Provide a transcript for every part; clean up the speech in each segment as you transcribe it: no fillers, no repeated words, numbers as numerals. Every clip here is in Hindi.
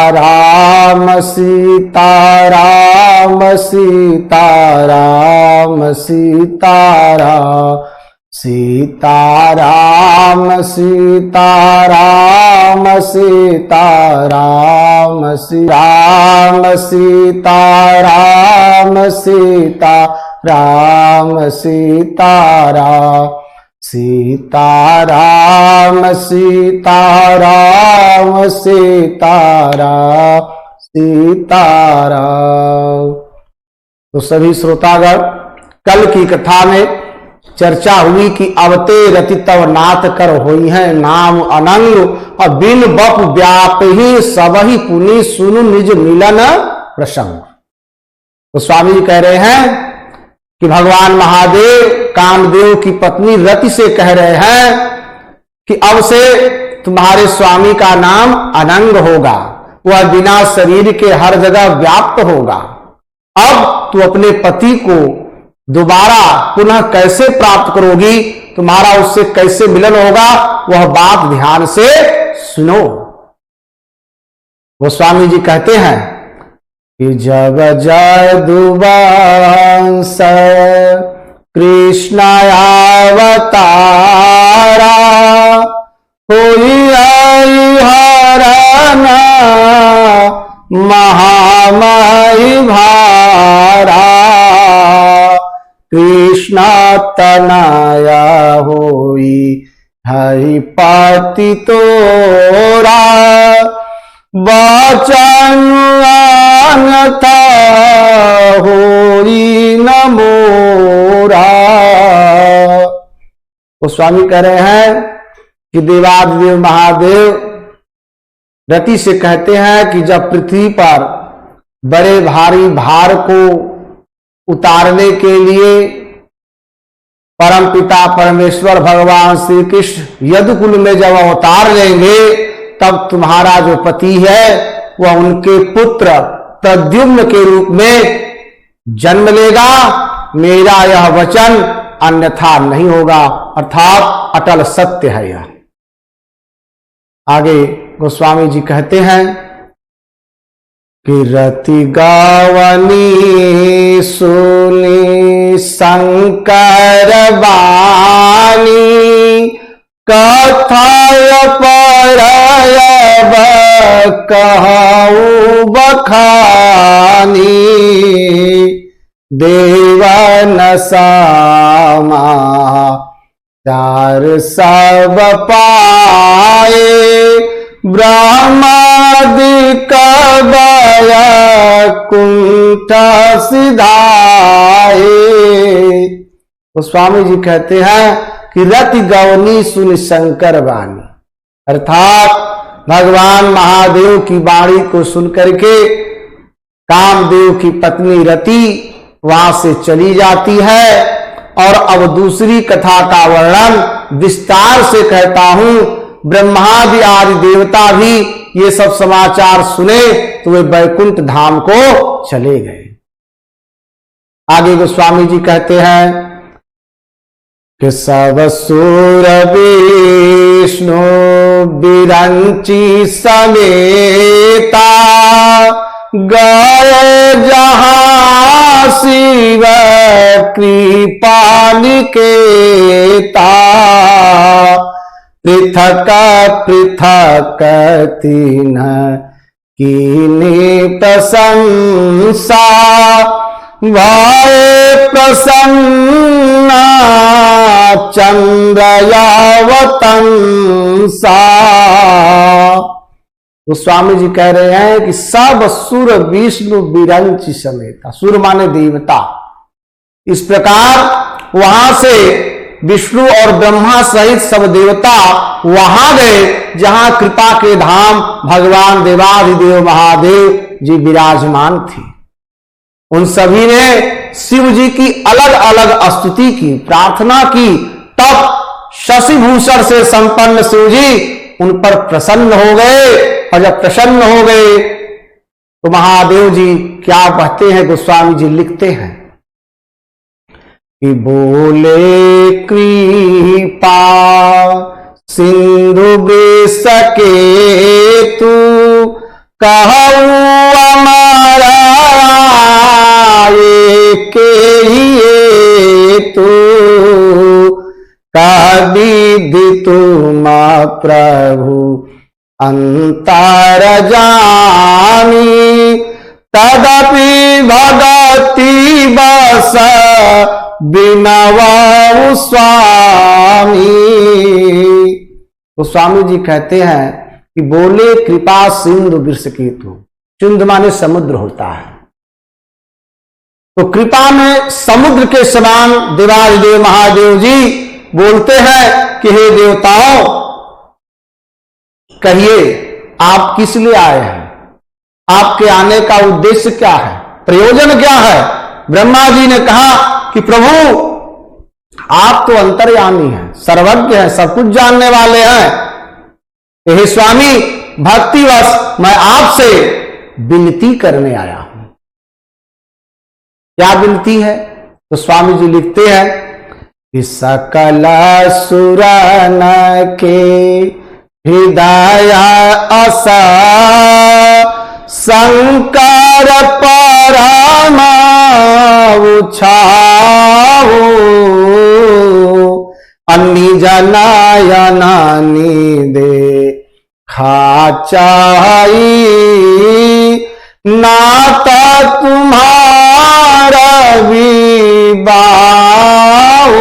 राम सीता राम सीता राम सीता राम सीता राम सीता राम सीता राम राम सीता राम सीता राम सीता राम सीता राम सीता राम सीता राम सीता राम। तो सभी श्रोतागण, कल की कथा में चर्चा हुई कि अवते रति तव नाथ कर होई है नाम अनंग, और बिन बप व्याप ही सबही पुनि सुनु निज मिलन प्रसंग। तो स्वामी जी कह रहे हैं कि भगवान महादेव कामदेव की पत्नी रति से कह रहे हैं कि अब से तुम्हारे स्वामी का नाम अनंग होगा, वह बिना शरीर के हर जगह व्याप्त होगा। अब तू अपने पति को दोबारा पुनः कैसे प्राप्त करोगी, तुम्हारा उससे कैसे मिलन होगा, वह बात ध्यान से सुनो। वो स्वामी जी कहते हैं कि जब जदुवंश कृष्ण अवतारा होई हरण महामाई भारा, कृष्ण तनया होई हरिपति तोरा, बचन अन्यथा होई न मोरा। वो स्वामी कह रहे हैं कि देवादिदेव महादेव रति से कहते हैं कि जब पृथ्वी पर बड़े भारी भार को उतारने के लिए परमपिता परमेश्वर भगवान श्री कृष्ण यदुकुल में जब अवतार लेंगे, तब तुम्हारा जो पति है वह उनके पुत्र प्रद्युम्न के रूप में जन्म लेगा। मेरा यह वचन अन्यथा नहीं होगा, अर्थात अटल सत्य है यह। आगे गोस्वामी जी कहते हैं कि रति गावनी सुनी शंकर बानी, कथय परयब कहऊ बखानी, देवन सामा चार सब पाए, ब्रह्मादिक बय कुंठ सिधाए। तो स्वामी जी कहते हैं कि रति गवनी सुन शंकर वाणी, अर्थात भगवान महादेव की वाणी को सुनकर के कामदेव की पत्नी रति वहां से चली जाती है। और अब दूसरी कथा का वर्णन विस्तार से कहता हूं। ब्रह्मादि आदि देवता भी ये सब समाचार सुने तो वे बैकुंठ धाम को चले गए। आगे गोस्वामी जी कहते हैं कि सब सूर विष्णु बिरंची समेता, गए जहां शिव कृपा निकेता, पृथक पृथक तीन कीनी प्रशंसा, भाए प्रसन्न चंद्रयावतंसा। तो स्वामी जी कह रहे हैं कि सब सुर विष्णु बिरंची समेता, सुर माने देवता, इस प्रकार वहां से विष्णु और ब्रह्मा सहित सब देवता वहां गए जहां कृपा के धाम भगवान देवाधिदेव महादेव जी विराजमान थे। उन सभी ने शिव जी की अलग अलग स्तुति की, प्रार्थना की। तब शशिभूषण से संपन्न शिव जी उन पर प्रसन्न हो गए, और जब प्रसन्न हो गए तो महादेव जी क्या कहते हैं, गोस्वामी जी लिखते हैं कि बोले कृपा सिंधु वृष केतु, कहू अमरा के ही तू कविधि तुम प्रभु अंतर जानी तदपि भगति बस बिनवाऊ स्वामी। तो स्वामी जी कहते हैं कि बोले कृपा सिंधु विष केतु। सिंधु माने समुद्र होता है, तो कृपा में समुद्र के समान देवाधिदेव महादेव जी बोलते हैं कि हे देवताओं, कहिए आप किस लिए आए हैं, आपके आने का उद्देश्य क्या है, प्रयोजन क्या है। ब्रह्मा जी ने कहा कि प्रभु आप तो अंतर्यामी हैं, सर्वज्ञ हैं, सब कुछ जानने वाले हैं। हे स्वामी, भक्तिवश मैं आपसे विनती करने आया हूं। क्या विनती है? तो स्वामी जी लिखते हैं कि सकल सुरन के हृदय अस शंकर परम उछाओ अन्नी जनायनानी दे खाचाई नाता तुम्हारा विबाओ।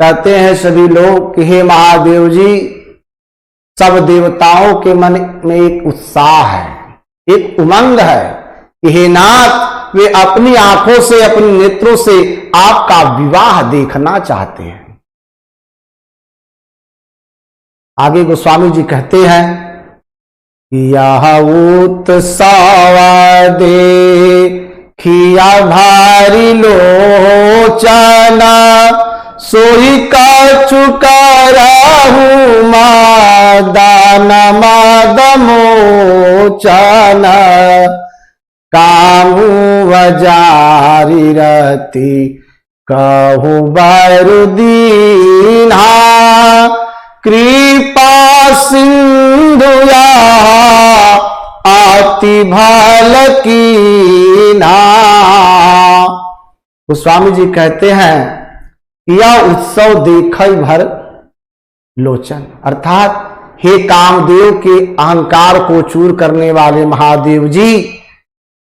कहते हैं सभी लोग कि हे महादेव जी, सब देवताओं के मन में एक उत्साह है, एक उमंग है कि हे नाथ, वे अपनी आंखों से, अपने नेत्रों से आपका विवाह देखना चाहते हैं। आगे गोस्वामी जी कहते हैं कि यह उत्सव देखिया भारी लोचना सोई कछु करहु मदन मदमोचन कामु वजारी रति कहु बरुदीना कृपा सिंधुया अति भल कीना। तो स्वामी जी कहते हैं यह उत्सव देखई भर लोचन, अर्थात हे कामदेव के अहंकार को चूर करने वाले महादेव जी,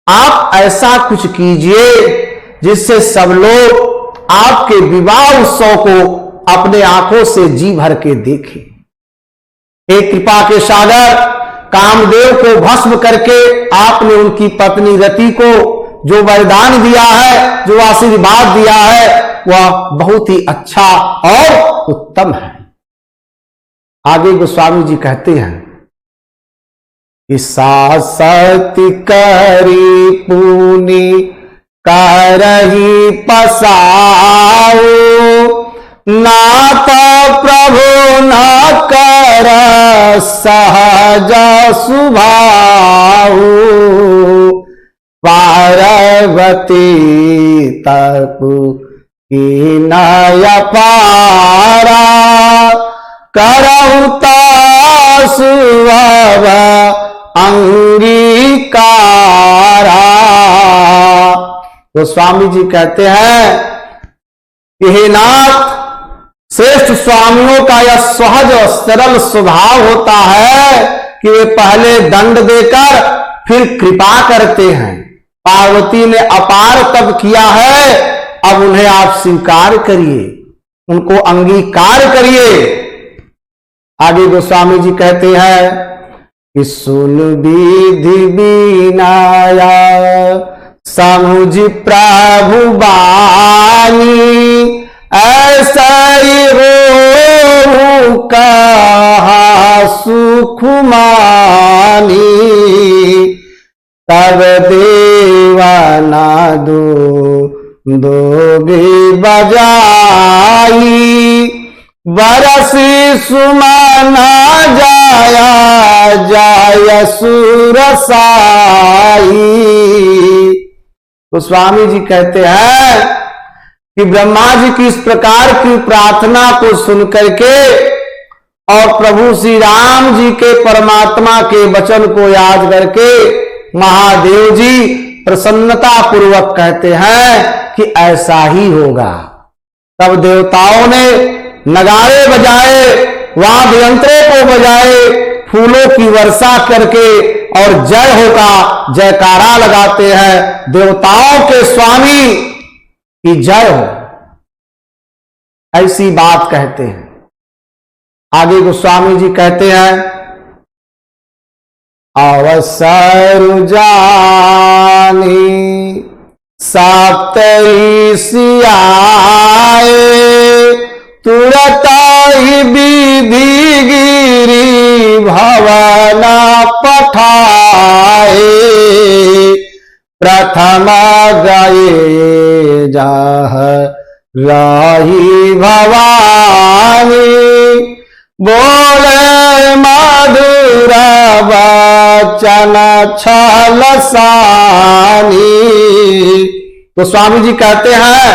आप ऐसा कुछ कीजिए जिससे सब लोग आपके विवाह उत्सव को अपने आंखों से जी भर के देखें। हे कृपा के सागर, कामदेव को भस्म करके आपने उनकी पत्नी रति को जो वरदान दिया है, जो आशीर्वाद दिया है, वह बहुत ही अच्छा और उत्तम है। आगे गोस्वामी जी कहते हैं कि सासती करी पुनि करही पसाओ नाथ प्रभु न कर सहज सुभाऊ पार्वती तप की नय पारा करहुता सुअव अंगीकारा। तो स्वामी जी कहते हैं कि हे नाथ, श्रेष्ठ स्वामियों का यह सहज और सरल स्वभाव होता है कि वे पहले दंड देकर फिर कृपा करते हैं। पार्वती ने अपार तप किया है, अब उन्हें आप स्वीकार करिए, उनको अंगीकार करिए। आगे गोस्वामी जी कहते हैं कि सुन विधि बीनाया समुझ प्रभु बानी ऐसा ही हो कहा सुख मानी तब देवाना दो भी बजाई बरसी सुमना जाया जाय सुरसाई। तो स्वामी जी कहते हैं कि ब्रह्मा जी की इस प्रकार की प्रार्थना को सुनकर के और प्रभु श्री राम जी के परमात्मा के वचन को याद करके महादेव जी प्रसन्नता पूर्वक कहते हैं कि ऐसा ही होगा। तब देवताओं ने नगाड़े बजाए, वाद्य यंत्रों को बजाए, फूलों की वर्षा करके और जय होगा जयकारा लगाते हैं, देवताओं के स्वामी की जय हो, ऐसी बात कहते हैं। आगे गोस्वामी जी कहते हैं, अवसर जानी सप्तऋषि आए, तुरत ही विधि गिरी भवन पठाए, प्रथम गए जाह राही भवानी, बोले मधुर वचन छल सानी। तो स्वामी जी कहते हैं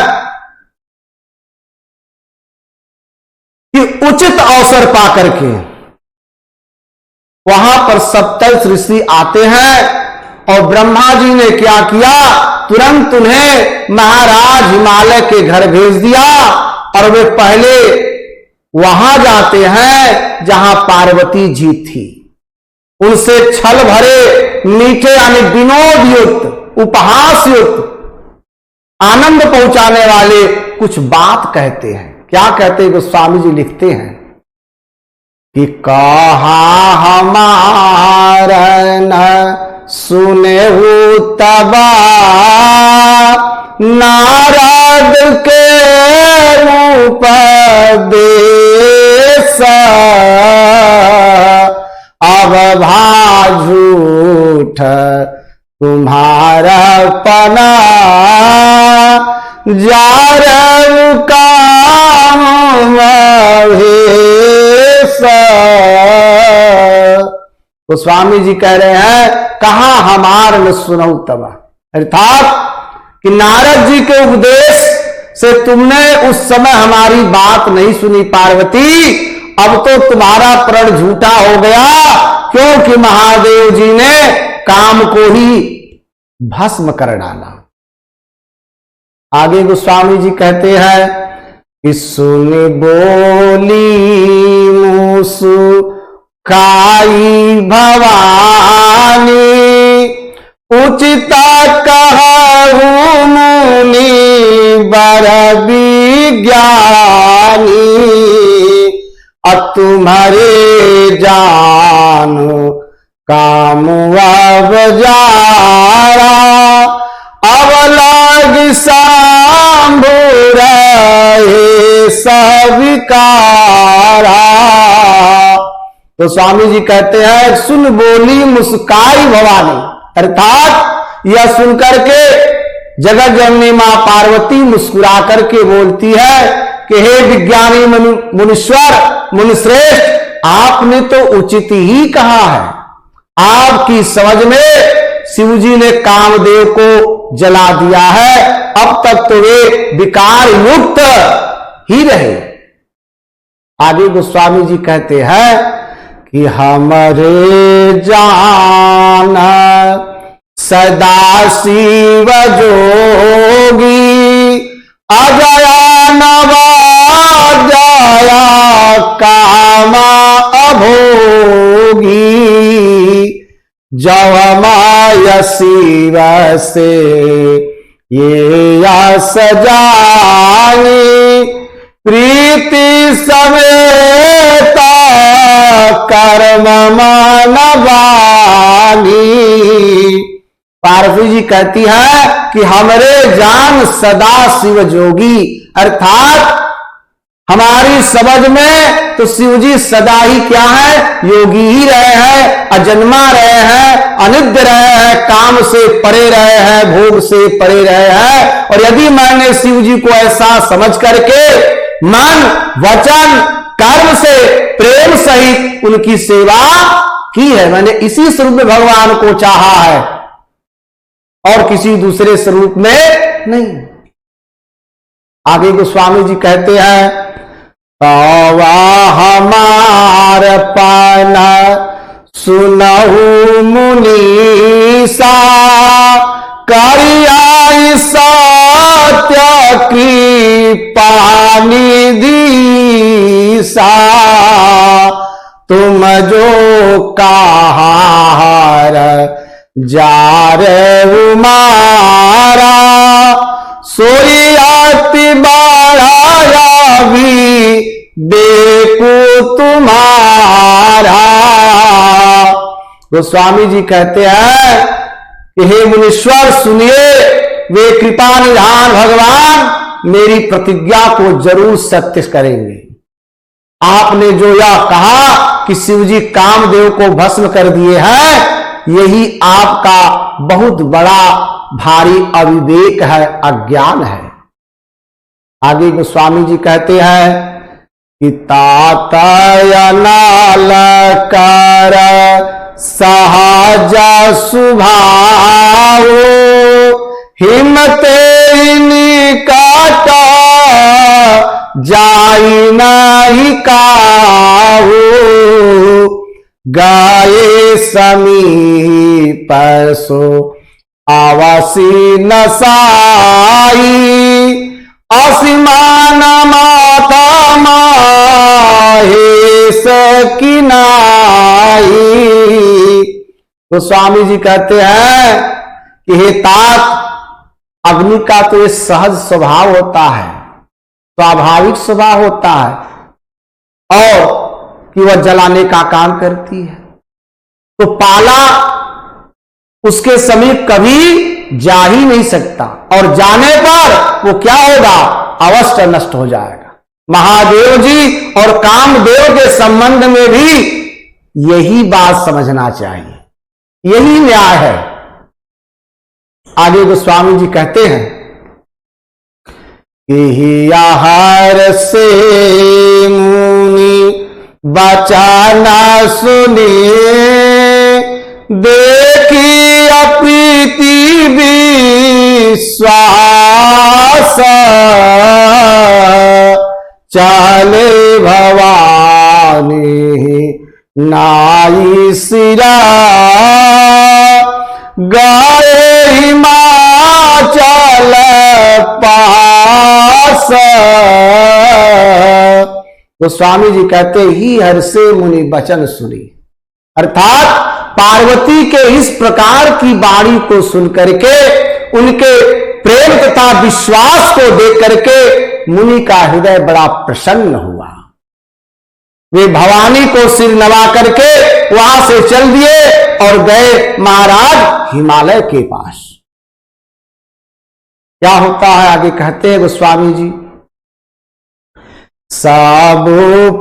कि उचित अवसर पाकर के वहां पर सप्त ऋषि आते हैं और ब्रह्मा जी ने क्या किया, तुरंत उन्हें महाराज हिमालय के घर भेज दिया और वे पहले वहां जाते हैं जहां पार्वती जी थी। उनसे छल भरे मीठे यानी विनोद युक्त, उपहास युक्त, आनंद पहुंचाने वाले कुछ बात कहते हैं। क्या कहते हैं गोस्वामी जी लिखते हैं कि कहा हमारा न सुने तबा, नारद के रूप देश, अब झूठ तुम्हारा पना, जार काम तो स्वामी जी कह रहे हैं, कहा हमार न सुनऊ तबा, अर्थात कि नारद जी के उपदेश से तुमने उस समय हमारी बात नहीं सुनी पार्वती, अब तो तुम्हारा प्रण झूठा हो गया, क्योंकि महादेव जी ने काम को ही भस्म कर डाला। आगे गोस्वामी जी कहते हैं कि सुन बोली मुसु काई भवानी, उचिता कहूँ मुनि बर विज्ञानी, तुम्हारे जानो काम अब जारा, अब लग सांभू रहे सविकारा। तो स्वामी जी कहते हैं, सुन बोली मुस्काई भवानी, अर्थात यह सुनकर के जगत जननी मां पार्वती मुस्कुरा करके बोलती है कि हे विज्ञानी मुनीश्वर मुनिश्रेष्ठ, आपने तो उचित ही कहा है। आपकी समझ में शिव जी ने कामदेव को जला दिया है, अब तक तो वे विकार युक्त ही रहे। आगे गोस्वामी जी कहते हैं कि हमारे जान सदा शिव जोगी, अजया नवा जया कामा अभोगी, जव माया शिव से ये सजानी, प्रीति समेत कर्म मानवानी। पार्वती जी कहती है कि हमरे जान सदा शिव जोगी, अर्थात हमारी समझ में तो शिव जी सदा ही क्या है, योगी ही रहे हैं, अजन्मा रहे हैं, अनिद्र रहे हैं, काम से परे रहे हैं, भोग से परे रहे हैं। और यदि मैंने शिव जी को ऐसा समझ करके मन वचन कर्म से प्रेम सहित उनकी सेवा की है, मैंने इसी स्वरूप में भगवान को चाहा है और किसी दूसरे स्वरूप में नहीं। आगे गोस्वामी जी कहते हैं तवा हमार पन सुनहु मुनीसा, करिया सत्य कृपा निधीसा। तुम जो कहार जार उमारा, सोई अति बढ़ाया भी देखो तुम्हारा। गोस्वामी जी कहते हैं कि हे मुनीश्वर सुनिए, वे कृपा निधान भगवान मेरी प्रतिज्ञा को जरूर सत्य करेंगे। आपने जो यह कहा कि शिवजी कामदेव को भस्म कर दिए हैं, यही आपका बहुत बड़ा भारी अविवेक है, अज्ञान है। आगे गोस्वामी जी कहते हैं कि तातयनाल कर सहज सुभाव, हिमते निकट जाई नहीं काहू। गाये समीप सो आवासी नसाई, असीमान माता माहेश किनाई। तो स्वामी जी कहते हैं कि हे तात, अग्नि का तो ये सहज स्वभाव होता है, स्वाभाविक स्वभाव होता है, और कि वह जलाने का काम करती है। तो पाला उसके समीप कभी जा ही नहीं सकता, और जाने पर वो क्या होगा, अवश्य नष्ट हो जाएगा। महादेव जी और कामदेव के संबंध में भी यही बात समझना चाहिए, यही न्याय है। आगे गोस्वामी जी कहते हैं कि हर से मुनि बचन सुने, देखी अप्रीति विश्वास, चले भवानी नाई सिरा, गए हिमाचल पास। तो स्वामी जी कहते ही हर से मुनि बचन सुनी, अर्थात पार्वती के इस प्रकार की वाणी को सुन करके, उनके प्रेम तथा विश्वास को देख करके मुनि का हृदय बड़ा प्रसन्न हुआ। वे भवानी को सिर नवा करके वहां से चल दिए और गए महाराज हिमालय के पास। क्या होता है आगे कहते हैं गोस्वामी जी, सब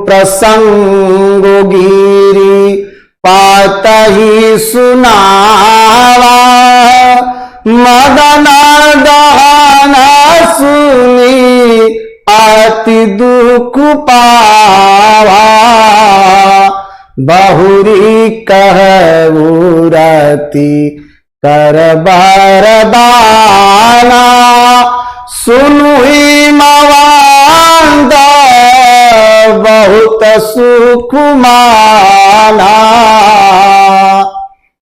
प्रसंग गिरी पात ही सुनावा, मदन दहन सुनी अति दुख पावा। बहुरी कहूरती कर बरदाना, सुनु ही मवांद बहुत सुख माना।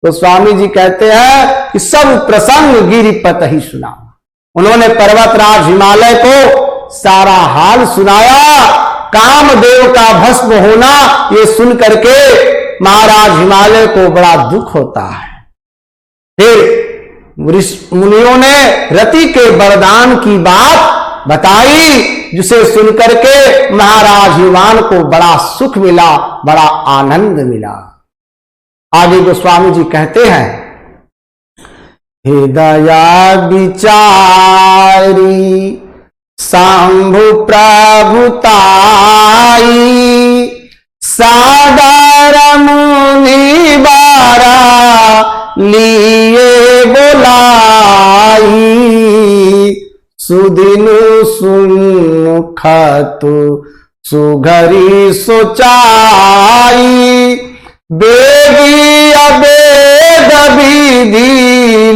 तो स्वामी जी कहते हैं कि सब प्रसंग गिरिपत ही सुना। उन्होंने पर्वतराज हिमालय को सारा हाल सुनाया। कामदेव का भस्म होना ये सुन करके महाराज हिमालय को बड़ा दुख होता है। फिर मुनियों ने रति के वरदान की बात बताई, जिसे सुन करके महाराज हिमान को बड़ा सुख मिला, बड़ा आनंद मिला। आगे गोस्वामी जी कहते हैं, हृदया विचारी शंभु प्रभुताई, सादर मुनि बारा लिए बोलाई। सुदिनु सुखतु सुघरी सोचाई, बेगी अबेद विधि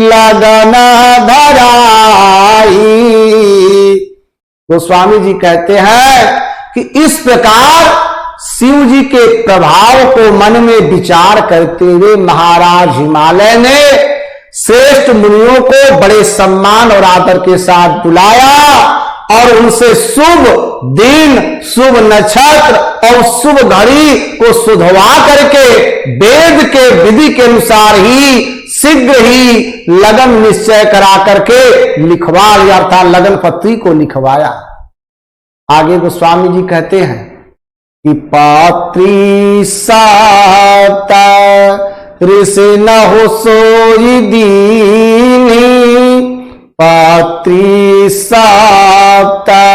लगन धराई। गोस्वामी जी कहते हैं कि इस प्रकार शिव जी के प्रभाव को मन में विचार करते हुए महाराज हिमालय ने श्रेष्ठ मुनियों को बड़े सम्मान और आदर के साथ बुलाया और उनसे शुभ दिन, शुभ नक्षत्र और शुभ घड़ी को सुधवा करके वेद के विधि के अनुसार ही शीघ्र ही लगन निश्चय करा करके लिखवा लिया, अर्थात लगन पत्री को लिखवाया। आगे गोस्वामी जी कहते हैं कि पात्री साता ऋषि न हो सोई दीनी, पात्री साता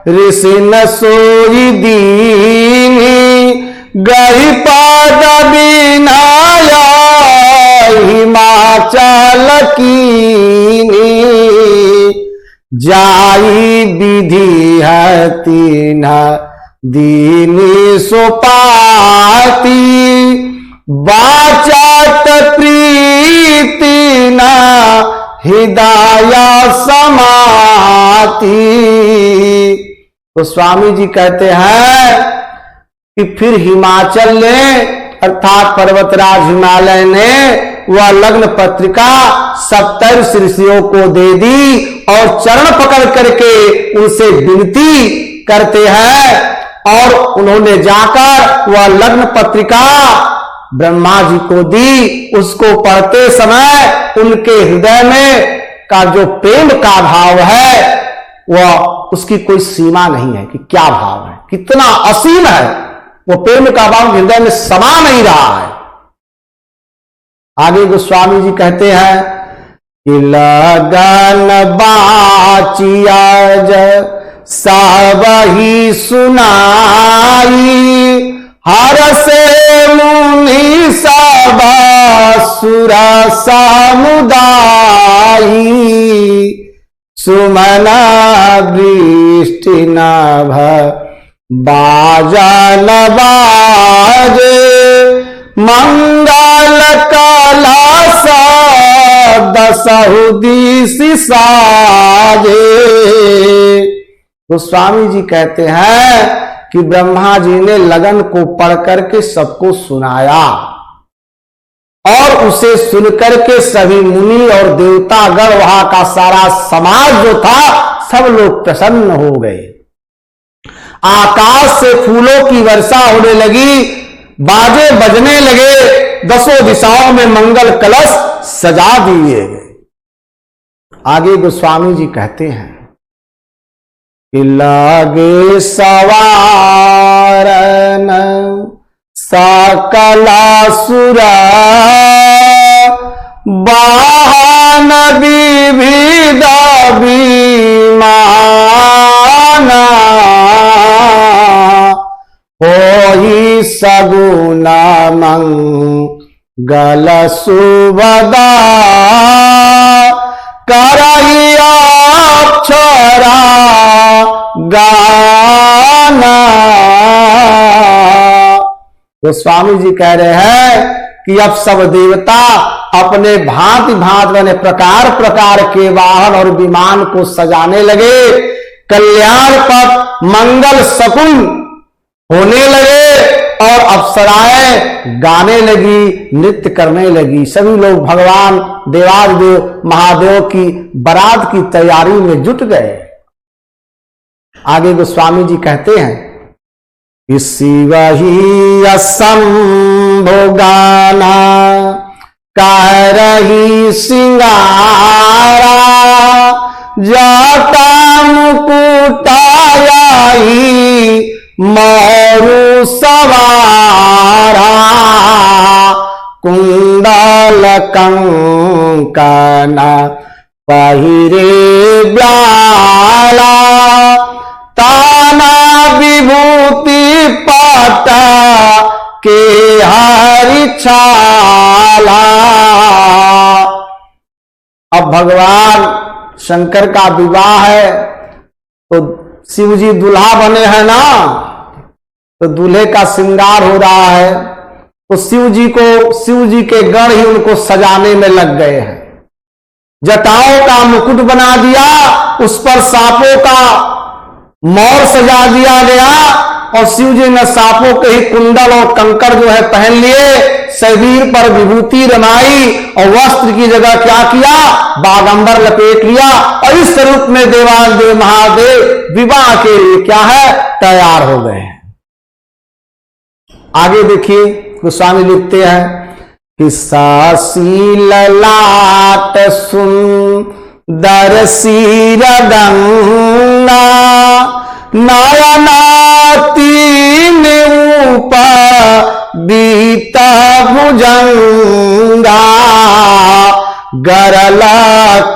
ऋषि न सोई दीनी, गई पाद बिनाया हिमाचल कीनी, जाई विधि है तीन दीनी सोपाती, बाचत प्रीति न हृदय समाती। तो स्वामी जी कहते हैं कि फिर हिमाचल ने अर्थात पर्वतराज हिमालय ने वह लग्न पत्रिका 70 ऋषियों को दे दी और चरण पकड़ करके उनसे विनती करते हैं और उन्होंने जाकर वह लग्न पत्रिका ब्रह्मा जी को दी। उसको पढ़ते समय उनके हृदय में का जो प्रेम का भाव है वह उसकी कोई सीमा नहीं है कि क्या भाव है, कितना असीम है वो प्रेम का भाव हृदय में समा नहीं रहा है। आगे गोस्वामी जी कहते हैं कि लगन बाचिया सब ही सुनाई, हर से मुनि सब सुर समुदाई, सुमन वृष्टि नभ बाजन बाजे, मंगल कलश दसहुदी साजे। तो स्वामी जी कहते हैं कि ब्रह्मा जी ने लगन को पढ़ करके सबको सुनाया और उसे सुनकर के सभी मुनि और देवतागण वहां का सारा समाज जो था सब लोग प्रसन्न हो गए। आकाश से फूलों की वर्षा होने लगी, बाजे बजने लगे, दसों दिशाओं में मंगल कलश सजा दिए गए। आगे गोस्वामी जी कहते हैं कि लागे सवारन सकला सुरा, वाहन विविध विमाना, होई सगुन मंगल सुभदा, करही अक्षरा गाना। तो स्वामी जी कह रहे हैं कि अब सब देवता अपने भांति भांति बने प्रकार प्रकार के वाहन और विमान को सजाने लगे, कल्याण पथ मंगल शकुन होने लगे और अप्सराएं गाने लगी, नृत्य करने लगी। सभी लोग भगवान देवादिदेव महादेव की बारात की तैयारी में जुट गए। आगे गोस्वामी जी कहते हैं कि शिव ही असंभो गाना, कह रही सिंगारा, जाता मुकुटाया ही मोरू सवारा, कुंडल कंकन पहिरे ब्याला, ताना विभूति पाता के हरि छाला। अब भगवान शंकर का विवाह है तो शिव जी दूल्हा बने हैं ना, तो दूल्हे का श्रृंगार हो रहा है तो शिव जी के गण ही उनको सजाने में लग गए हैं। जटाओं का मुकुट बना दिया, उस पर सांपों का मोर सजा दिया गया और शिव जी ने सांपों के ही कुंडल और कंकड़ जो है पहन लिए, शरीर पर विभूति रमाई और वस्त्र की जगह क्या किया, बागंबर लपेट लिया और इस स्वरूप में देवाधिदेव महादेव विवाह के लिए क्या है, तैयार हो गए हैं। आगे देखिए गोस्वामी लिखते हैं कि सासी ललाट सुंदर सिर गंगा नयनातीन ऊपर बीता भुजंगा गरला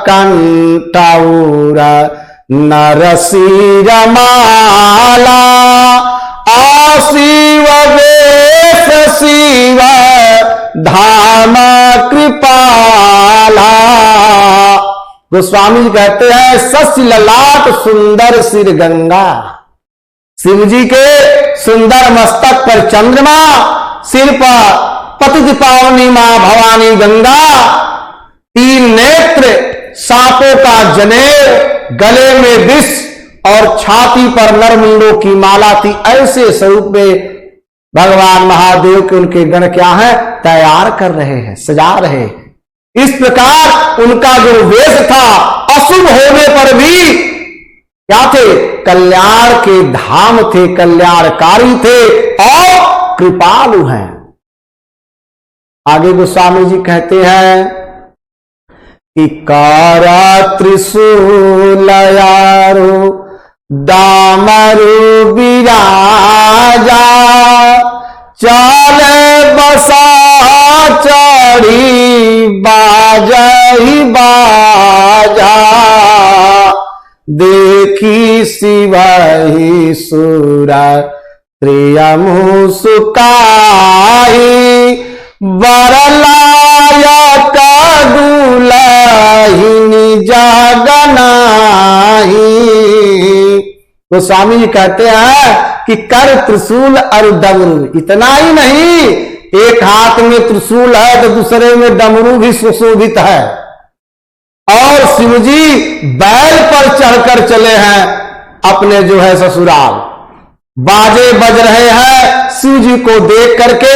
कंठौर नरसिर माला आशिव वेश शिव धाम कृपाला। गोस्वामी जी कहते हैं सस्य ललाट सुंदर सिर गंगा, शिव जी के सुंदर मस्तक पर चंद्रमा, सिर पर पतित पावनी मां भवानी गंगा, तीन नेत्र, सांपों का जनेऊ, गले में विष और छाती पर नरमुंडों की माला थी। ऐसे स्वरूप में भगवान महादेव के उनके गण क्या है, तैयार कर रहे हैं, सजा रहे हैं। इस प्रकार उनका जो वेश था अशुभ होने पर भी क्या थे, कल्याण के धाम थे, कल्याणकारी थे और कृपालु हैं। आगे गोस्वामी जी कहते हैं कि कारा त्रिशूल यारो दामरु विराजा चाले बसा चढ़ी बाजा ही बाजा देखी शिवहि सुरा त्रियमु सुकाई बरलायक दुलहिनी जगनाही। गोस्वामी जी कहते हैं कि कर त्रिशूल और डमरू, इतना ही नहीं, एक हाथ में त्रिशूल है तो दूसरे में डमरू भी सुशोभित है और शिवजी बैल पर चढ़कर चले हैं अपने जो है ससुराल, बाजे बज रहे हैं। शिव जी को देख करके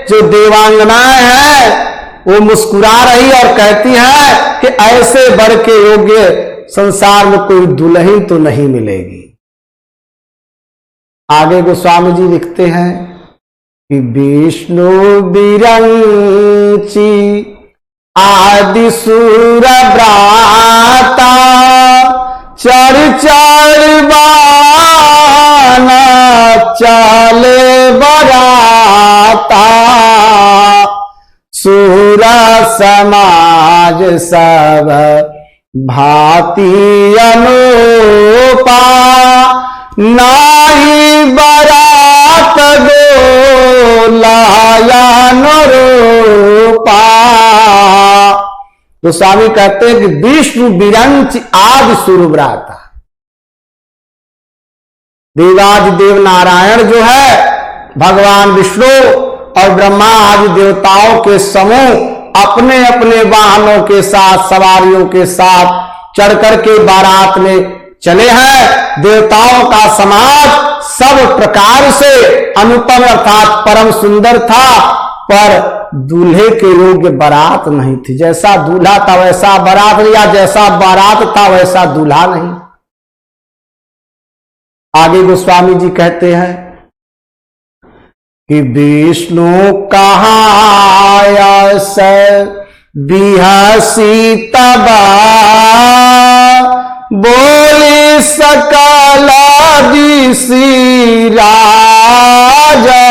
जो देवांगनाएं हैं वो मुस्कुरा रही और कहती हैं कि ऐसे वर के योग्य संसार में कोई दुल्हन तो नहीं मिलेगी। आगे गोस्वामी जी लिखते हैं कि विष्णु बिरंची आदि सूर ब्राता चढ़ चढ़ बाना चले बराता सूर समाज सब भांति अनुपा नाही बरात दो लायन रूपा। तो स्वामी कहते हैं कि विष्णु बिरंच आदि सूरव्राता, देवाधिदेव नारायण जो है भगवान विष्णु और ब्रह्मा आदि देवताओं के समूह अपने अपने वाहनों के साथ, सवारियों के साथ चढ़ करके बारात में चले हैं। देवताओं का समाज सब प्रकार से अनुपम अर्थात परम सुंदर था, पर दूल्हे के योग्य बारात नहीं थी। जैसा दूल्हा था वैसा बारात नहीं, या जैसा बारात था वैसा दूल्हा नहीं। आगे गोस्वामी जी कहते हैं कि विष्णु कहा से बिहसी तबा बोली सकल दिसी राजा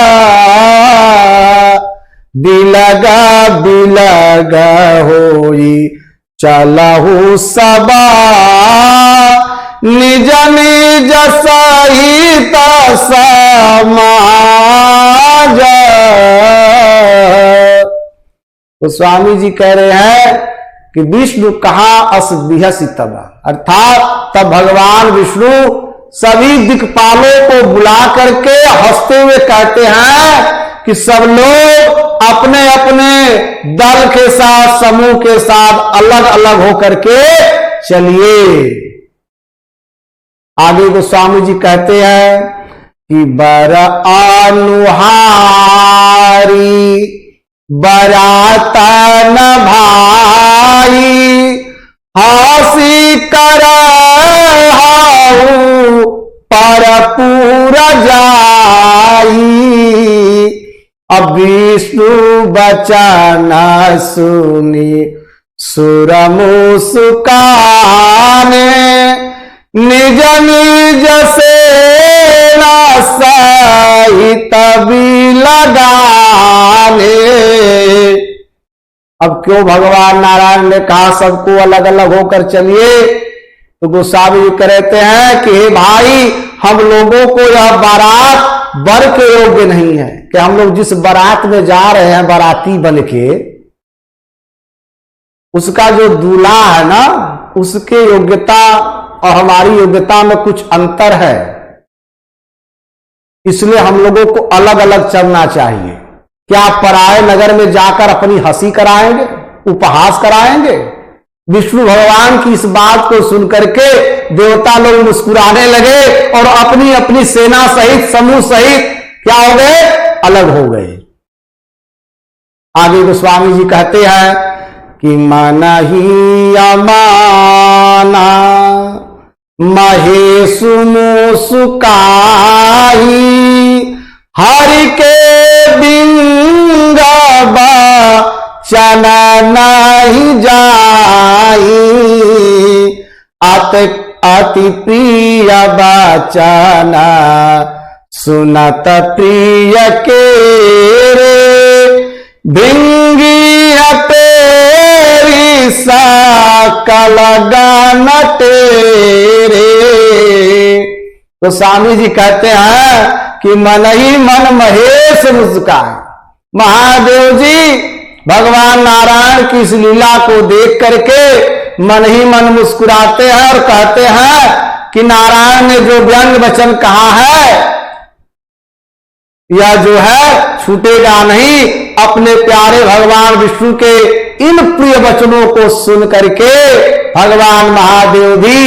बिलग बिलग होई चलहु सबा निज निज सहित समाज। तो स्वामी जी कह रहे हैं कि विष्णु कहा अस बिहसी तब, अर्थात तब भगवान विष्णु सभी दिक्पालों को बुला करके हंसते हुए कहते हैं कि सब लोग अपने अपने दल के साथ, समूह के साथ अलग अलग होकर के चलिए। आगे गोस्वामी जी कहते हैं कि बर अनुहारी बरातन भाई हासी कर पर पूरा जाई। अब विष्णु बचन सुनी सुर मुस्काने निज निज से सहित भी लगाने। अब क्यों भगवान नारायण ने कहा सबको अलग अलग होकर चलिए, तो गोस्वामी जी कहते हैं कि हे भाई, हम लोगों को यह बारात वर के योग्य नहीं है कि हम लोग जिस बारात में जा रहे हैं बाराती बन के, उसका जो दूल्हा है ना, उसके योग्यता और हमारी योग्यता में कुछ अंतर है। इसलिए हम लोगों को अलग अलग चलना चाहिए। क्या पराये नगर में जाकर अपनी हंसी कराएंगे, उपहास कराएंगे? विष्णु भगवान की इस बात को सुनकर के देवता लोग मुस्कुराने लगे और अपनी अपनी सेना सहित, समूह सहित क्या हो गए? अलग हो गए। आगे गोस्वामी जी कहते हैं कि मन ही अमाना महेशु मुस्काई हरि के बिंग बचन नहीं जाई। अति प्रिय बचन सुनत प्रिय के रे भिंगी तेरी सकल गान तेरे। तो स्वामी जी कहते हैं कि मन ही मन महेश मुस्काए। महादेव जी भगवान नारायण की इस लीला को देख करके मन ही मन मुस्कुराते हैं और कहते हैं कि नारायण ने जो व्यंग वचन कहा है यह जो है छूटेगा नहीं। अपने प्यारे भगवान विष्णु के इन प्रिय वचनों को सुन करके भगवान महादेव भी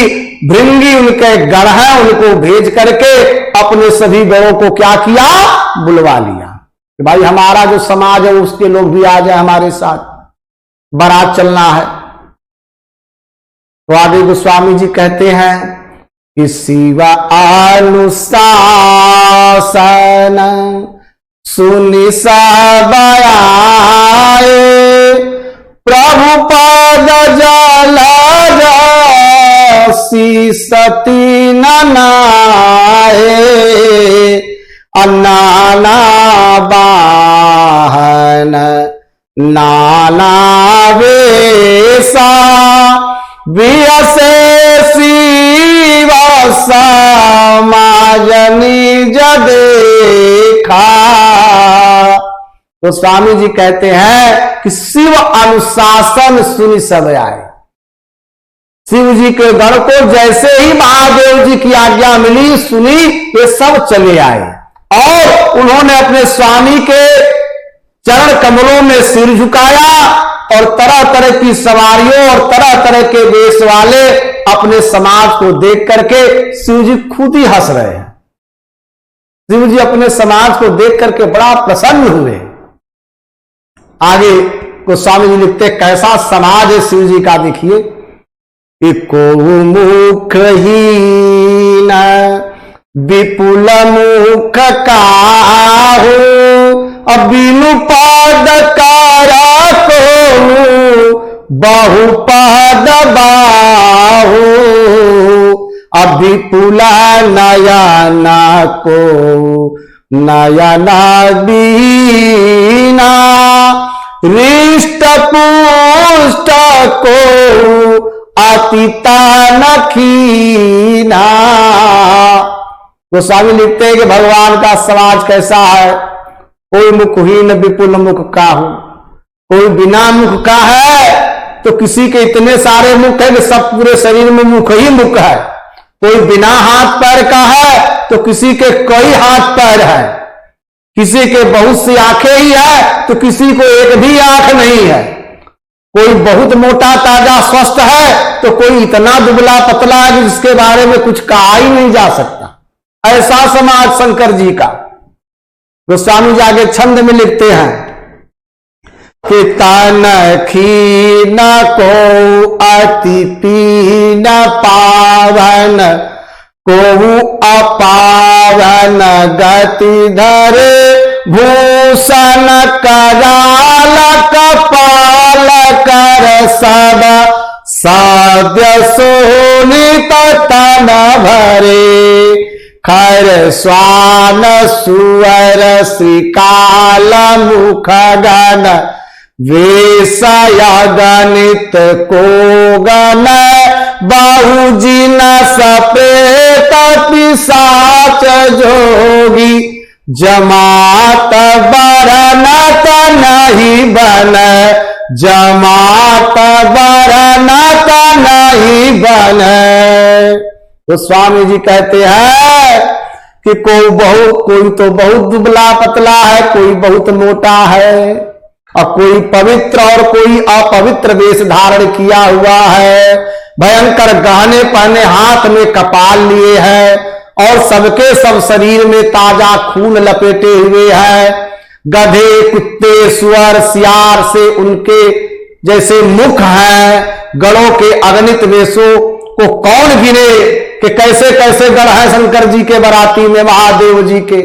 भृंगी उनके गण हैं, उनको भेज करके अपने सभी गणों को क्या किया? बुलवा लिया कि भाई हमारा जो समाज है उसके लोग भी आ जाए, हमारे साथ बारात चलना है। तो आगे गोस्वामी जी कहते हैं कि शिव अनुशासन सुनि सब आए प्रभु पद जल सती नाए नाना बाहन नाना वेसा वियसे शिव समाज निज देखा। तो स्वामी जी कहते हैं कि शिव अनुशासन सुनि सब आए। शिव जी के गण को जैसे ही महादेव जी की आज्ञा मिली, सुनी, ये सब चले आए और उन्होंने अपने स्वामी के चरण कमलों में सिर झुकाया और तरह तरह की सवारियों और तरह तरह के वेश वाले अपने समाज को देख करके शिव जी खुद ही हंस रहे हैं। शिव जी अपने समाज को देख करके बड़ा प्रसन्न हुए। आगे गोस्वामी जी लिखते कैसा समाज है शिव जी का, देखिए। को मुखहीन विपुल मुख काहू बिनु पद कारा को बहुपद बाहू विपुला नयना को नयना बीना रिष्ट पुष्ट को अतिता नखीना। गोस्वामी लिखते हैं कि भगवान का समाज कैसा है। कोई मुखहीन विपुल मुख का हो, कोई बिना मुख का है तो किसी के इतने सारे मुख है कि सब पूरे शरीर में मुख ही मुख है। कोई बिना हाथ पैर का है तो किसी के कई हाथ पैर है। किसी के बहुत सी आंखें ही है तो किसी को एक भी आंख नहीं है। कोई बहुत मोटा ताजा स्वस्थ है तो कोई इतना दुबला पतला है जिसके बारे में कुछ कहा ही नहीं जा सकता। ऐसा समाज शंकर जी का। गोस्वामी जी आगे छंद में लिखते हैं कि तन खीन को अति पीन पावन को अपावन गति धरे भूषण कराल कपाल कर सब साध्य सोनित तन भरे खर स्वान सुअर श्रीकाल मुख गण वेशया गणित को गण बहुजिन सपेत पिशाच जोगी जमात बरनत नहीं बन जमात बरनत नहीं बन। तो स्वामी जी कहते हैं कि कोई तो बहुत दुबला पतला है, कोई बहुत मोटा है, और कोई पवित्र और कोई अपवित्र वेश धारण किया हुआ है, भयंकर गहने पहने, हाथ में कपाल लिए है और सबके सब शरीर में ताजा खून लपेटे हुए है। गधे कुत्ते सुअर सियार से उनके जैसे मुख हैं। गणों के अगणित वेशों को कौन गिने कि कैसे कैसे गण हैं शंकर जी के बराती में, महादेव जी के।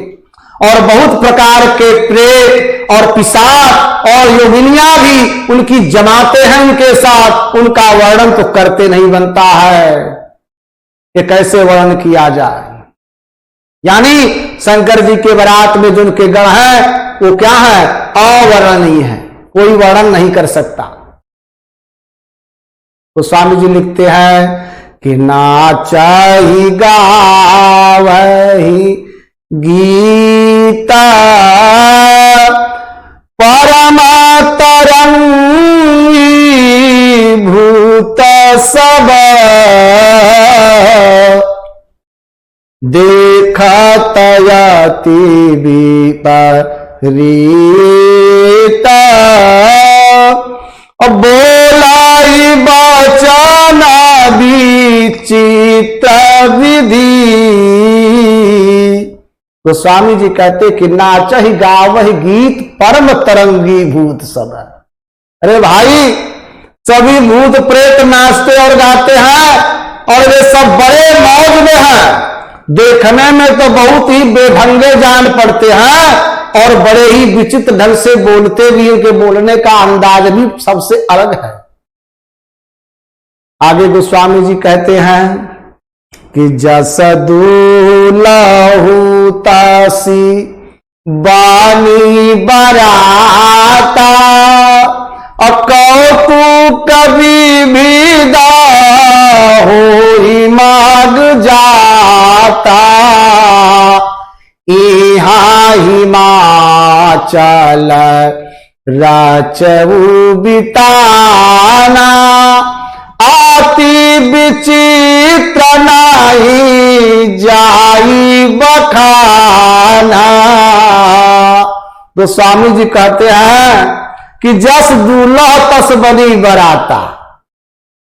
और बहुत प्रकार के प्रेत और पिशाच और योगिनियां भी उनकी जमाते हैं उनके साथ। उनका वर्णन तो करते नहीं बनता है कि कैसे वर्णन किया जाए। यानी शंकर जी के बारात में जो उनके गण हैं वो क्या है, अवर्णनीय है, कोई वर्णन नहीं कर सकता। तो स्वामी जी लिखते हैं कि नाचहि गावहि गीता परम तरंगी भूत सब देखत यति विपरीता बोलाई बचन विचित्र विधि। तो स्वामी जी कहते कि नाचहि गावहि गीत परम तरंगी भूत सब। अरे भाई, सभी भूत प्रेत नाचते और गाते हैं और वे सब बड़े मौज में हैं। देखने में तो बहुत ही बेढंगे जान पड़ते हैं और बड़े ही विचित्र ढंग से बोलते भी, उनके बोलने का अंदाज भी सबसे अलग है। आगे गोस्वामी जी कहते हैं कि जस दूलहु तासी बानी बराता कौतुक विविधा होई माग जाता इहा हिमाचल राचऊ बिताना अति विचित्र नहीं जाई बखाना। तो स्वामी जी कहते हैं कि जस दूल्हा तस बनी बराता।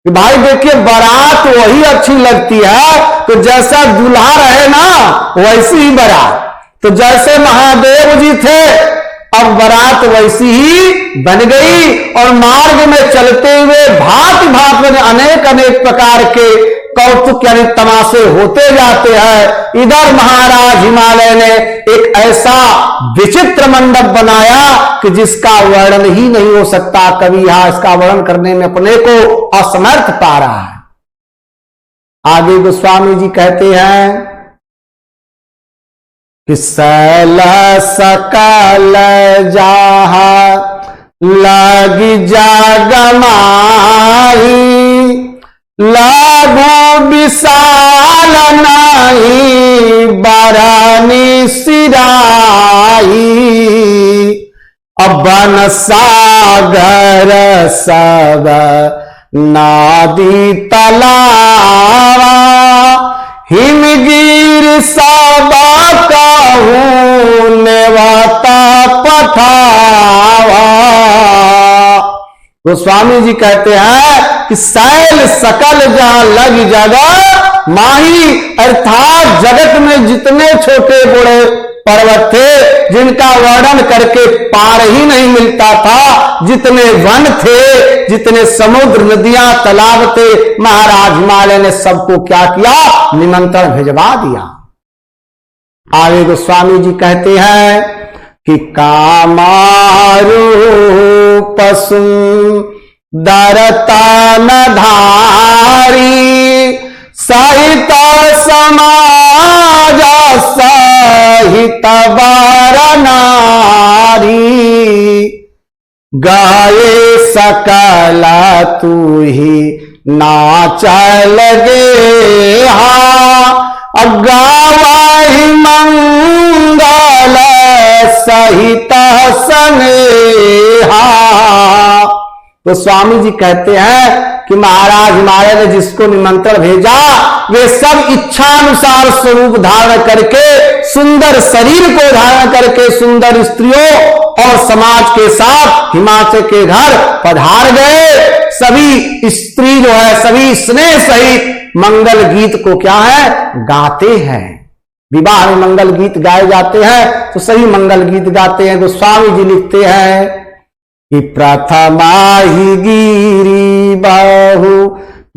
कि भाई देखिए, बारात वही अच्छी लगती है तो जैसा दूल्हा रहे ना वैसी ही बारात। तो जैसे महादेव जी थे अब बारात वैसी ही बन गई और मार्ग में चलते हुए भांति भांति में अनेक अनेक प्रकार के कौतुक यानी तमाशे होते जाते हैं। इधर महाराज हिमालय ने एक ऐसा विचित्र मंडप बनाया कि जिसका वर्णन ही नहीं हो सकता। कवि यहां इसका वर्णन करने में अपने को असमर्थ पा रहा है। आगे गोस्वामी जी कहते हैं कि शैल सकल जाहा लगी जगमाही लागू विशाल नहीं बरानी सिराही अबन सागर सब नादी तलावा हिमगिर सबा कहूं नेवाता पठावा। गोस्वामी जी कहते हैं कि शैल सकल जहां लग जगह माही, अर्थात जगत में जितने छोटे बड़े पर्वत थे जिनका वर्णन करके पार ही नहीं मिलता था, जितने वन थे, जितने समुद्र नदियां तालाब थे, महाराज हिमालय ने सबको क्या किया, निमंत्रण भिजवा दिया। आगे गोस्वामी जी कहते हैं कि कामारूप दरतन धारी सहित समाज सहित वर नारी, गाये सकल तू ही नाचल गे गावहि मंगल सहित स्नेहा। तो स्वामी जी कहते हैं कि महाराज हिमालय ने जिसको निमंत्रण भेजा वे सब इच्छानुसार स्वरूप धारण करके, सुंदर शरीर को धारण करके सुंदर स्त्रियों और समाज के साथ हिमाचल के घर पधार गए। सभी स्त्री जो है सभी स्नेह सहित मंगल गीत को क्या है, गाते हैं। विवाह में मंगल गीत गाए जाते हैं तो सही मंगल गीत गाते हैं। गोस्वामी जी लिखते हैं कि प्रथमा ही गिरी बहु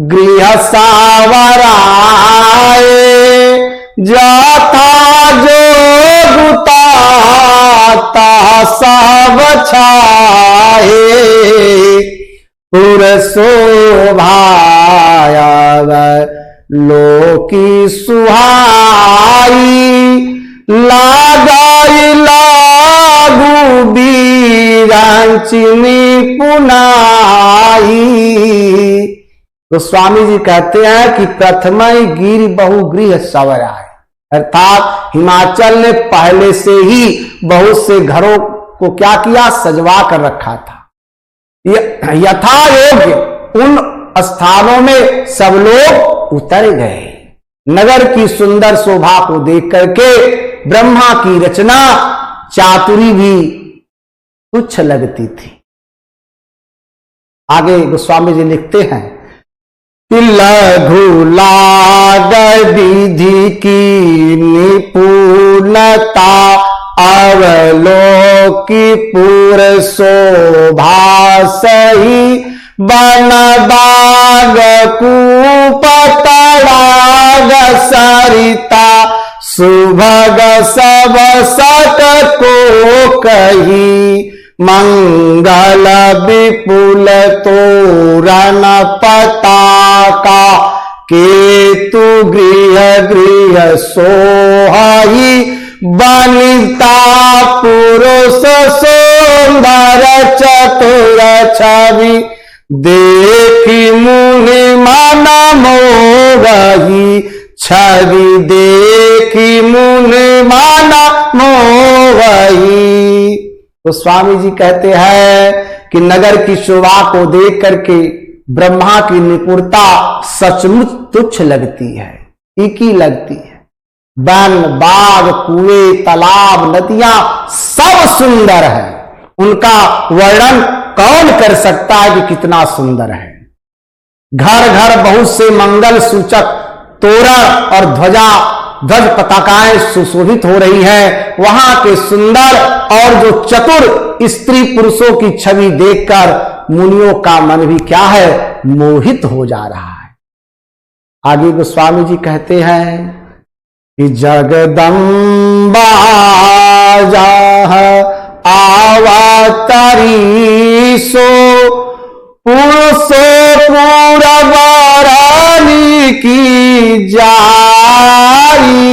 गृह सावराए, जाथा जोगुता ता सब छाए, पुर शोभाया लोकी सुहाई, लागाई लागू बीरांचिनी पुनाई। तो स्वामी जी कहते हैं कि प्रथम गिर बहुगृह सवराय, अर्थात हिमाचल ने पहले से ही बहुत से घरों को क्या किया, सजवा कर रखा था। यथा योग्य उन स्थानों में सब लोग उतर गए। नगर की सुंदर शोभा को देख करके ब्रह्मा की रचना चातुरी भी तुच्छ लगती थी। आगे गोस्वामी जी लिखते हैं कि लघु लाग विधि की निपुणता, अवलोकी पूर शोभा सही, बन बाग कूप तड़ाग सरिता, सुभग सब सत को कही, मंगल विपुल तोरण पताका, केतु गृह गृह सोहाई, बनिता पुरुष सुंदर चतुर छवि, देखी मुनि मन मोही, छवि देखी मुनि मन मोही। तो स्वामी जी कहते हैं कि नगर की शोभा को देख करके ब्रह्मा की निपुणता सचमुच तुच्छ लगती है, फीकी लगती है। वन बाग कुएं तालाब नदियां सब सुंदर है, उनका वर्णन कौन कर सकता है कि कितना सुंदर है। घर घर बहुत से मंगल सूचक तोरण और ध्वज पताकाएं सुशोभित हो रही हैं। वहां के सुंदर और जो चतुर स्त्री पुरुषों की छवि देखकर मुनियों का मन भी क्या है, मोहित हो जा रहा है। आगे गोस्वामी जी कहते हैं कि जगदम्बा आवतरी सो पुरुषो पूरबरानी की जाई,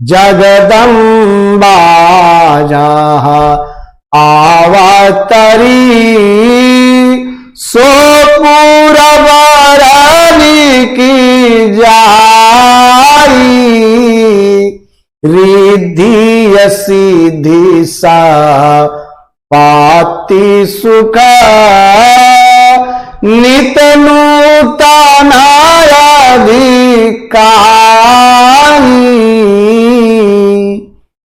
जगदम्बा जहाँ आवतरी सो पूरबरानी की जाई, रिद्धि सिद्धि सा पाति सुख नित नूतन अधिकारी।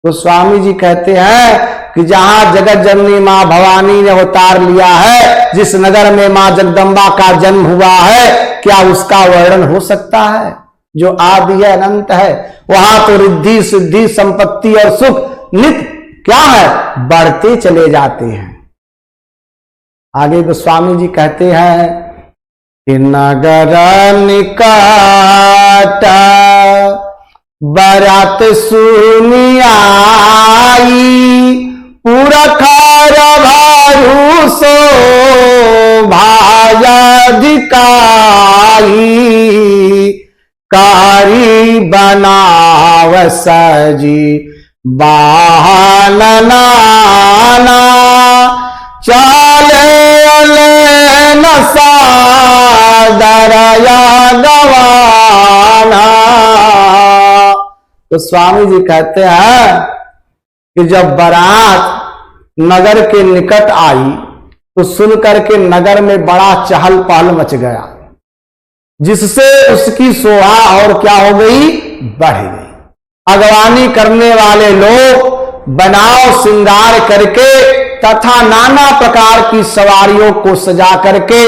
तो स्वामी जी कहते हैं कि जहां जगत जननी मां भवानी ने अवतार लिया है, जिस नगर में मां जगदम्बा का जन्म हुआ है, क्या उसका वर्णन हो सकता है? जो आदि है, अनंत है, वहां तो रिद्धि सिद्धि संपत्ति और सुख नित्य क्या है, बढ़ते चले जाते हैं। आगे गोस्वामी जी कहते हैं कि नगर निकट बरात सुनी आई, पुरखर भरूसो भायाधिकारी, कारी बनाव सजी बाहन नाना, चाले न सादरया गवाना। तो स्वामी जी कहते हैं कि जब बारात नगर के निकट आई तो सुनकर के नगर में बड़ा चहल पहल मच गया, जिससे उसकी शोभा और क्या हो गई, बढ़ गई। अगवानी करने वाले लोग बनाव श्रृंगार करके तथा नाना प्रकार की सवारियों को सजा करके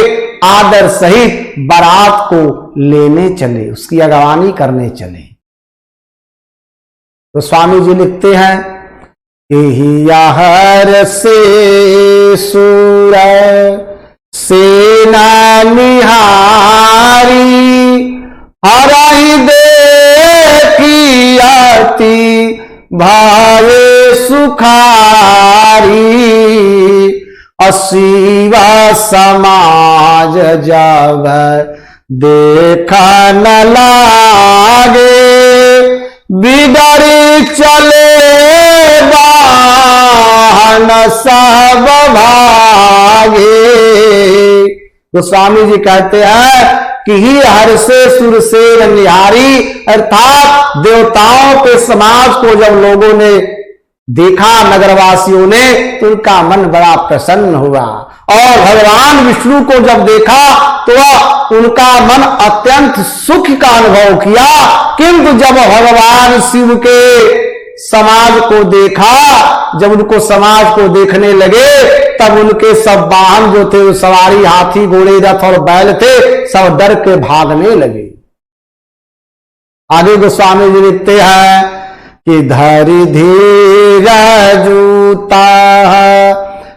आदर सहित बारात को लेने चले, उसकी अगवानी करने चले। तो स्वामी जी लिखते हैं कि हर से सूर सेना निहारी, हराई देखी आती भावे सुखारी, असीवा समाज जब देखा न लागे, बिगड़ी चले बाहन सब भागे। तो स्वामी जी कहते हैं कि ही हर से सुर से निहारी, अर्थात देवताओं के समाज को जब लोगों ने देखा, नगरवासियों ने, तो उनका मन बड़ा प्रसन्न हुआ, और भगवान विष्णु को जब देखा तो उनका मन अत्यंत सुख का अनुभव किया। किंतु जब भगवान शिव के समाज को देखा, जब उनको समाज को देखने लगे, तब उनके सब वाहन जो थे, सवारी हाथी घोड़े रथ और बैल थे, सब डर के भागने लगे। आगे गोस्वामी जी लिखते हैं कि धरि धीर जूता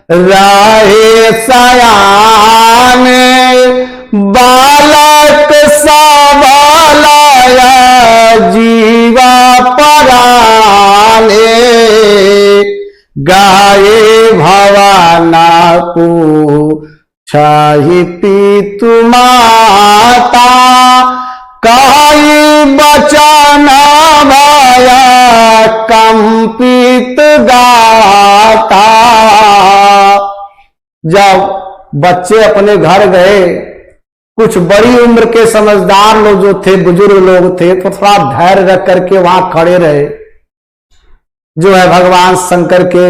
राहे सयान, बालक सबलाया जीवा पराने, गाये भवाना पूछहि पितु माता, कहि बचन भया कंपित गाता। जब बच्चे अपने घर गए, कुछ बड़ी उम्र के समझदार लोग जो थे, बुजुर्ग लोग थे, तो थोड़ा धैर्य रख करके वहां खड़े रहे, जो है भगवान शंकर के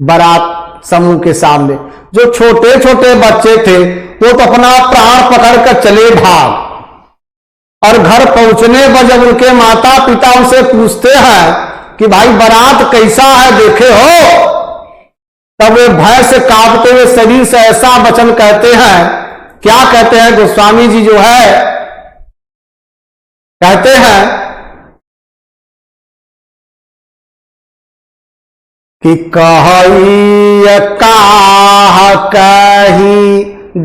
बारात समूह के सामने। जो छोटे छोटे बच्चे थे वो तो अपना प्राण पकड़कर चले भाग, और घर पहुंचने पर जब उनके माता पिता उनसे पूछते हैं कि भाई बारात कैसा है, देखे हो, तब वे भय से कांपते हुए शरीर से ऐसा वचन कहते हैं। क्या कहते हैं गोस्वामी जी जो है कहते हैं कि कही काह कही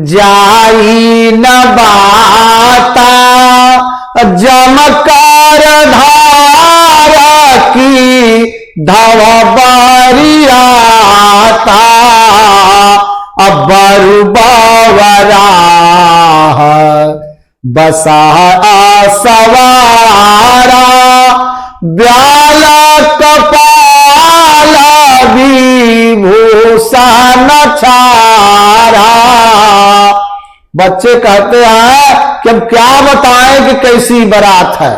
जाई न बाता, जमकर धारा की धव बरियाता, अब्बरु बावरा बसा सवारा, ब्याल कपाल विभूषण छारा। बच्चे कहते हैं कि अब क्या बताएं कि कैसी बारात है,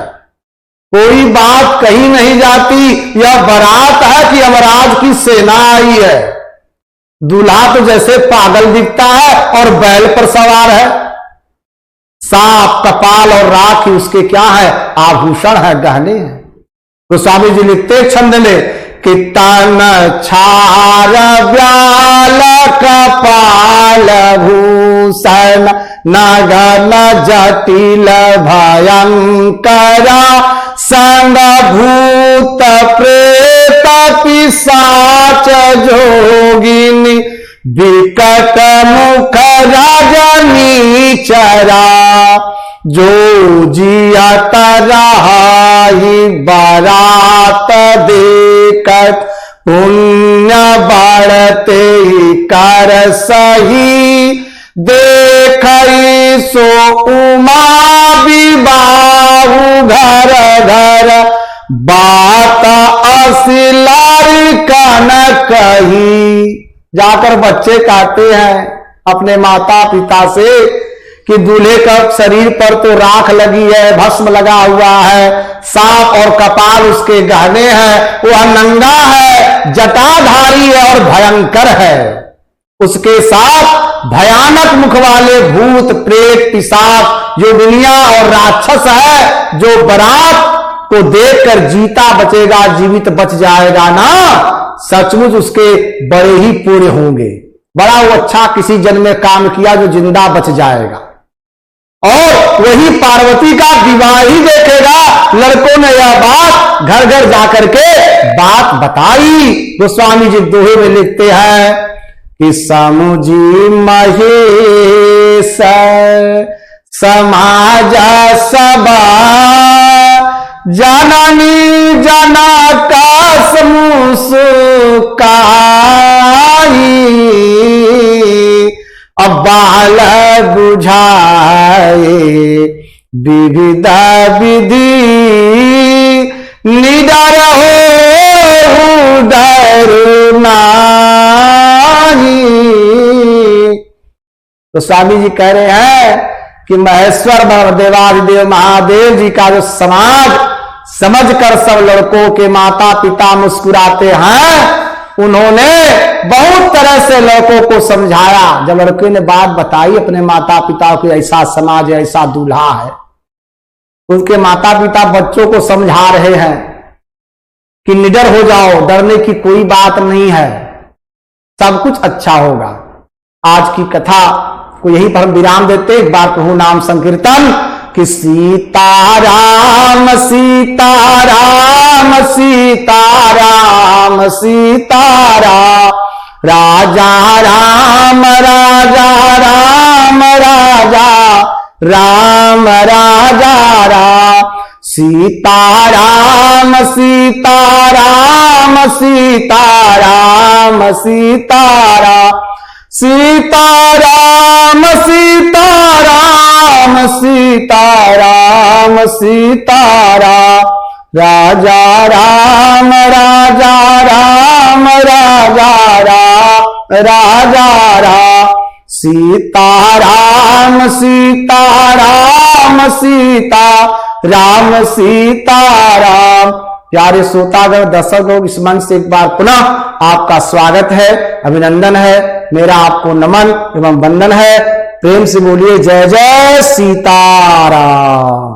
कोई बात कही नहीं जाती, यह बारात है कि यमराज की सेना आई है। दूल्हा तो जैसे पागल दिखता है और बैल पर सवार है, सांप कपाल और राख उसके क्या है, आभूषण है, गहने हैं। तो स्वामी जी लिखते छंद में कितन छार व्याल कपाल भूषण नगन जटिल भयंकर संग भूत प्रेत पिशाच जोगिनी विकट मुख रजनी चरा जो जियत रहाहि बारात देखत पुण्य बढ़ते कर सही देखई सो उमा विबाहु घर घर बात असिलारी कन कही। जाकर बच्चे कहते हैं अपने माता पिता से कि दूल्हे का शरीर पर तो राख लगी है, भस्म लगा हुआ है, सांप और कपाल उसके गहने हैं, वह नंगा है, जटाधारी है और भयंकर है। उसके साथ भयानक मुख वाले भूत प्रेत पिशाच योगिनियां और राक्षस है। जो बारात को देखकर जीता बचेगा, जीवित बच जाएगा ना, सचमुच उसके बड़े ही पुण्य होंगे। बड़ा वो अच्छा किसी जन्म में काम किया जो जिंदा बच जाएगा। और वही पार्वती का विवाह ही देखेगा। लड़कों ने यह बात घर घर जाकर के बात बताई। गोस्वामी जी दोहे में लिखते हैं कि समुझी महेश समाज सभा जननी जनक मुस्काई अब बाल बुझाए विविध विधि निडर हो डर नाही। तो स्वामी जी कह रहे हैं कि महेश्वर देवादिदेव महादेव जी का जो समाज समझकर सब लड़कों के माता पिता मुस्कुराते हैं, उन्होंने बहुत तरह से लड़कों को समझाया। जब लड़के ने बात बताई अपने माता पिता को, ऐसा समाज है, ऐसा दूल्हा है, उनके माता पिता बच्चों को समझा रहे हैं कि निडर हो जाओ, डरने की कोई बात नहीं है, सब कुछ अच्छा होगा। आज की कथा को यही पर हम विराम देते। एक बार प्रभु नाम संकीर्तन कि सीताराम सीताराम सीताराम सीताराम राजा राम राजा राम राजा राम राजा राम सीताराम सीताराम सीताराम सीताराम सीताराम सीताराम सीताराम सीताराम राजा राम राजा राम राजा राम राजा राम सीताराम सीताराम सीताराम सीताराम। प्यारे श्रोतागण दर्शक लोग, इस मंच से एक बार पुनः आपका स्वागत है, अभिनंदन है, मेरा आपको नमन एवं वंदन है। प्रेम से बोलिए जय जय सीताराम।